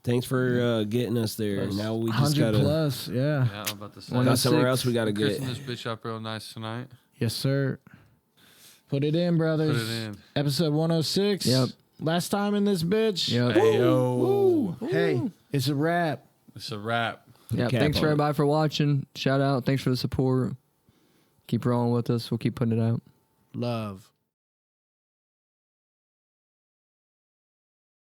Thanks for getting us there. Now we just 100 gotta plus. Yeah. Yeah, I'm about to say. got somewhere 106. else we gotta get. Christen this bitch up real nice tonight. Yes, sir. Put it in, brothers. Put it in. Episode 106. Yep. Last time in this bitch. Yep. Hey, yo. Hey, it's a wrap. It's a wrap. Yeah. Cap Thanks on for it. everybody for watching. Shout out. Thanks for the support. Keep rolling with us. We'll keep putting it out. Love.